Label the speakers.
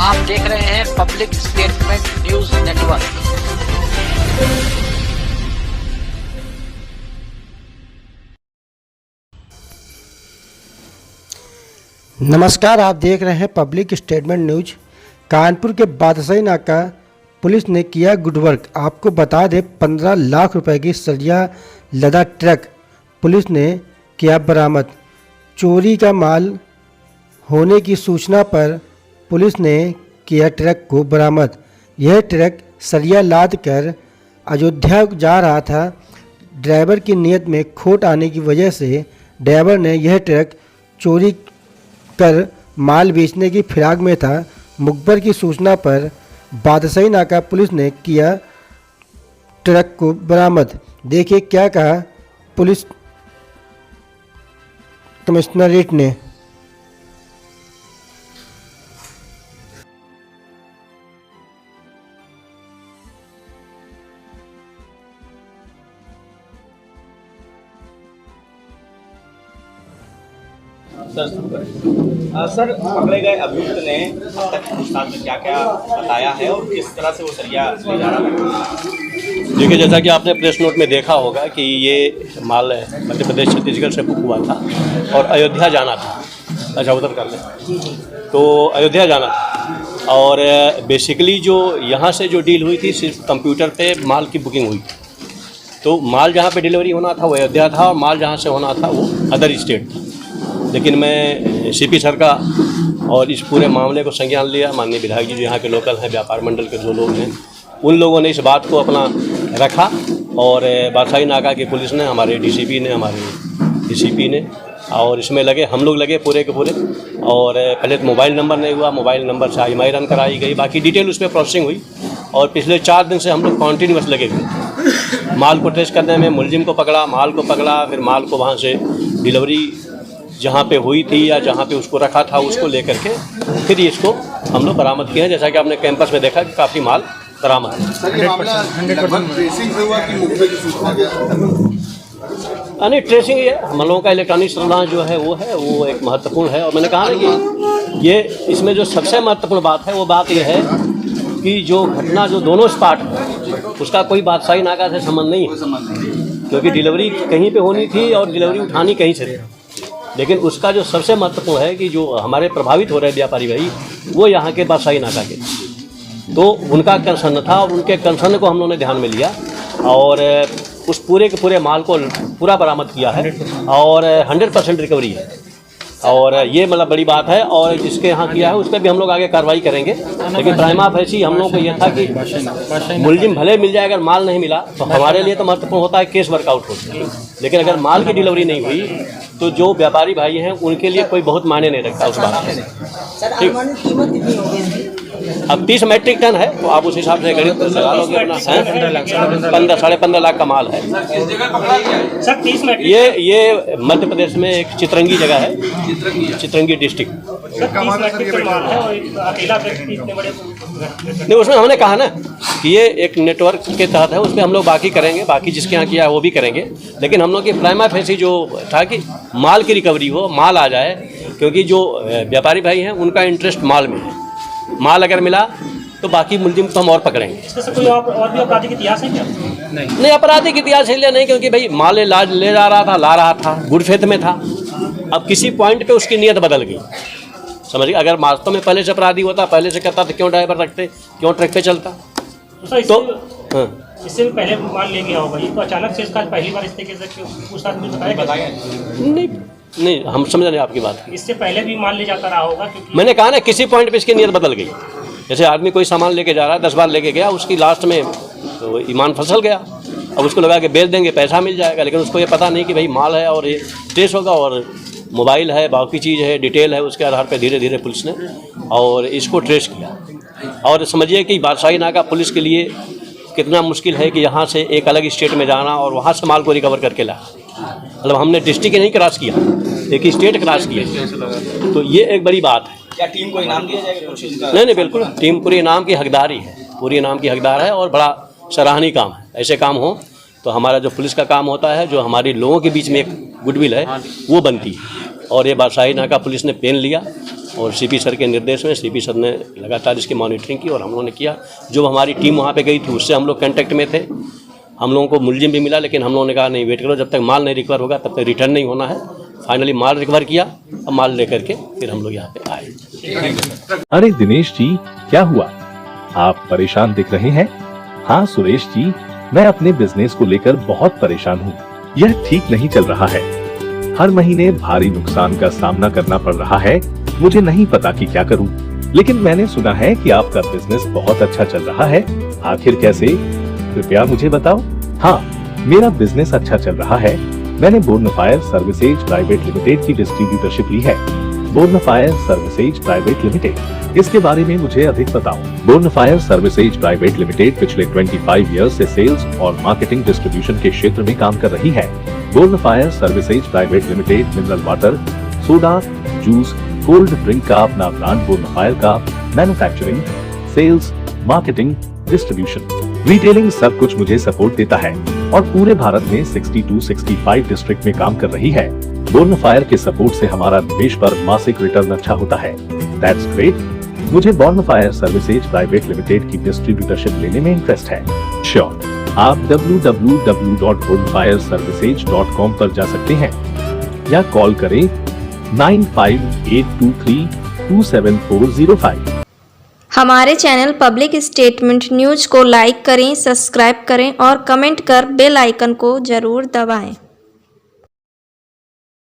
Speaker 1: आप देख रहे हैं पब्लिक स्टेटमेंट न्यूज नेटवर्क।
Speaker 2: नमस्कार, आप देख रहे हैं पब्लिक स्टेटमेंट न्यूज। कानपुर के बादशाही नाका पुलिस ने किया गुड वर्क। आपको बता दें, 15 लाख रुपए की सरिया लदा ट्रक पुलिस ने किया बरामद। चोरी का माल होने की सूचना पर पुलिस ने किया ट्रक को बरामद। यह ट्रक सरिया लाद कर अयोध्या जा रहा था। ड्राइवर की नीयत में खोट आने की वजह से ड्राइवर ने यह ट्रक चोरी कर माल बेचने की फिराक में था। मुखबर की सूचना पर बादशाही नाका पुलिस ने किया ट्रक को बरामद। देखिए क्या कहा पुलिस कमिश्नरेट ने।
Speaker 3: सर, पकड़े गए अभियुक्त ने अब तक पूछताछ में क्या क्या बताया है और किस तरह से वो सरिया ले जा रहा है?
Speaker 4: देखिए, जैसा कि आपने प्रेस नोट में देखा होगा कि ये माल मध्य प्रदेश छत्तीसगढ़ से बुक हुआ था और अयोध्या जाना था। अच्छा, उधर कर लें। तो अयोध्या जाना था और बेसिकली जो यहाँ से जो डील हुई थी, सिर्फ कंप्यूटर पे माल की बुकिंग हुई। तो माल जहाँ पे डिलीवरी होना था वो अयोध्या था और माल जहाँ से होना था वो अदर स्टेट था। लेकिन मैं सीपी सर का और इस पूरे मामले को संज्ञान लिया। माननीय विधायक जी जो यहाँ के लोकल हैं, व्यापार मंडल के जो लोग हैं, उन लोगों ने इस बात को अपना रखा और बादशाही नाका की पुलिस ने, हमारे डीसीपी ने, हमारे डीसीपी ने और इसमें लगे, हम लोग लगे पूरे के पूरे। और पहले तो मोबाइल नंबर नहीं हुआ, मोबाइल नंबर से IMI रन कराई गई, बाकी डिटेल उस पर प्रोसेसिंग हुई। और पिछले 4 दिन से हम लोग कॉन्टीन्यूस लगे हुए माल को ट्रेस करने में। मुलजिम को पकड़ा, माल को पकड़ा, फिर माल को वहाँ से डिलीवरी जहाँ पे हुई थी या जहाँ पे उसको रखा था उसको लेकर के फिर इसको हम लोग बरामद किए हैं। जैसा कि आपने कैंपस में देखा कि काफ़ी माल बरामद है। नहीं, ट्रेसिंग ये हम लोगों का इलेक्ट्रॉनिक सर्विलांस जो है वो एक महत्वपूर्ण है। और मैंने कहा ना कि ये इसमें जो सबसे महत्वपूर्ण बात है वो बात ये है कि जो घटना जो दोनों स्पॉट है उसका कोई बादशाही नाका से संबंध नहीं है, क्योंकि डिलीवरी कहीं पे होनी थी और डिलीवरी उठानी कहीं से थी। लेकिन उसका जो सबसे महत्वपूर्ण है कि जो हमारे प्रभावित हो रहे व्यापारी भाई वो यहाँ के बादशाही नाका के, तो उनका कंसर्न था और उनके कंसर्न को हम लोगों ने ध्यान में लिया और उस पूरे के पूरे माल को पूरा बरामद किया है और 100% रिकवरी है। और ये मतलब बड़ी बात है। और जिसके यहाँ किया है उस पर भी हम लोग आगे कार्रवाई करेंगे। लेकिन प्राइमा फैसी हम लोग को ये था कि मुलजिम भले मिल जाए, अगर माल नहीं मिला तो हमारे लिए तो महत्वपूर्ण होता है केस वर्कआउट होता है। लेकिन अगर माल की डिलीवरी नहीं हुई तो जो व्यापारी भाई हैं उनके लिए कोई बहुत मायने नहीं रखता उस बात में। ठीक, अब 30 मैट्रिक टन है तो आप उस हिसाब से गणित लगा लोगे अपना। 15-15.5 लाख का माल है। ये मध्य प्रदेश में एक चित्रंगी जगह है, चित्रंगी डिस्ट्रिक्ट। नहीं, उसमें हमने कहा ना कि ये एक नेटवर्क के तहत है, उसमें हम लोग बाकी करेंगे, बाकी जिसके यहाँ किया है वो भी करेंगे। लेकिन हम लोग की प्राइमा फेसी जो था कि माल की रिकवरी हो, माल आ जाए, क्योंकि जो व्यापारी भाई हैं उनका इंटरेस्ट माल में है। माल अगर मिला तो बाकी मुलजिम तो हम और पकड़ेंगे।
Speaker 3: इससे कोई और भी आपराधिक इतिहास है क्या?
Speaker 4: नहीं, आपराधिक इतिहास इसलिए नहीं क्योंकि भाई माल ले जा रहा था, ला रहा था, गुड फेथ में था। अब किसी पॉइंट पे उसकी नीयत बदल गई, समझिए। अगर वास्तव में पहले से अपराधी होता, पहले से करता, तो क्यों ड्राइवर रखते, क्यों ट्रक पे चलता? तो
Speaker 3: इससे भी पहले माल ले गया होगा, ये तो अचानक से इसका पहली बार इस तरीके से पूछताछ में बताया
Speaker 4: नहीं, हम समझ रहे हैं आपकी बात।
Speaker 3: इससे पहले भी माल ले जाता रहा होगा, क्योंकि
Speaker 4: मैंने कहा ना किसी पॉइंट पे इसकी नीयत बदल गई। जैसे आदमी कोई सामान लेके जा रहा है, 10 बार लेके गया, उसकी लास्ट में तो ईमान फसल गया। अब उसको लगा कि बेच देंगे, पैसा मिल जाएगा, लेकिन उसको ये पता नहीं कि भाई माल है और ये ट्रेस होगा और मोबाइल है, बाकी चीज़ है, डिटेल है। उसके आधार पर धीरे धीरे पुलिस ने और इसको ट्रेस किया। और समझिए कि बादशाही नाका पुलिस के लिए कितना मुश्किल है कि यहाँ से एक अलग स्टेट में जाना और वहाँ से माल को रिकवर करके ला। मतलब हमने डिस्ट्रिक्ट नहीं क्रॉस किया, एक स्टेट क्रॉस किया, तो ये एक बड़ी बात है।
Speaker 3: क्या टीम को इनाम दिया जाएगा?
Speaker 4: नहीं, बिल्कुल, टीम पूरी इनाम की हकदार ही है, पूरी इनाम की हकदार है और बड़ा सराहनीय काम है। ऐसे काम हो तो हमारा जो पुलिस का काम होता है, जो हमारी लोगों के बीच में एक गुडविल है, वो बनती है। और ये बादशाही नाका पुलिस ने पेन लिया और सीपी सर के निर्देश में सीपी सर ने लगातार इसकी मॉनिटरिंग की और हम लोगों ने किया। जो हमारी टीम वहाँ पे गई थी उससे हम लोग कांटेक्ट में थे। हम लोगों को मुलजिम भी मिला, लेकिन हम लोगों ने कहा नहीं, वेट करो, जब तक माल नहीं रिकवर होगा तब तक रिटर्न नहीं होना है। फाइनली माल रिकवर किया, अब माल लेकर के फिर हम लोग यहाँ पे आए।
Speaker 5: अरे दिनेश जी, क्या हुआ? आप परेशान दिख रहे हैं। हाँ सुरेश जी, मैं अपने बिजनेस को लेकर बहुत परेशान हूँ। यह ठीक नहीं चल रहा है। हर महीने भारी नुकसान का सामना करना पड़ रहा है। मुझे नहीं पता कि क्या करूँ, लेकिन मैंने सुना है कि आपका बिजनेस बहुत अच्छा चल रहा है। आखिर कैसे, कृपया मुझे बताओ। हाँ, मेरा बिजनेस अच्छा चल रहा है। मैंने बोर्नफायर सर्विसेज प्राइवेट लिमिटेड की डिस्ट्रीब्यूटरशिप ली है। बोर्नफायर सर्विसेज प्राइवेट लिमिटेड, इसके बारे में मुझे अधिक बताओ। बोर्नफायर सर्विसेज प्राइवेट लिमिटेड पिछले 25 ईयर्स से सेल्स और मार्केटिंग डिस्ट्रीब्यूशन के क्षेत्र में काम कर रही है। Bornfire services private limited mineral water, soda, juice, cold drink का अपना ब्रांड बोर्नफायर का manufacturing, sales, marketing, distribution, retailing सब कुछ मुझे सपोर्ट देता है और पूरे भारत में 62-65 डिस्ट्रिक्ट में काम कर रही है। बोर्नफायर के सपोर्ट से हमारा निवेश पर मासिक रिटर्न अच्छा होता है। That's great. मुझे बोर्नफायर सर्विसेज प्राइवेट लिमिटेड की डिस्ट्रीब्यूटरशिप लेने में इंटरेस्ट है। श्योर, आप www.bonfireservices.com पर जा सकते हैं या कॉल करें 9582327405।
Speaker 6: हमारे चैनल पब्लिक स्टेटमेंट न्यूज को लाइक करें, सब्सक्राइब करें और कमेंट कर बेल आइकन को जरूर दबाएं।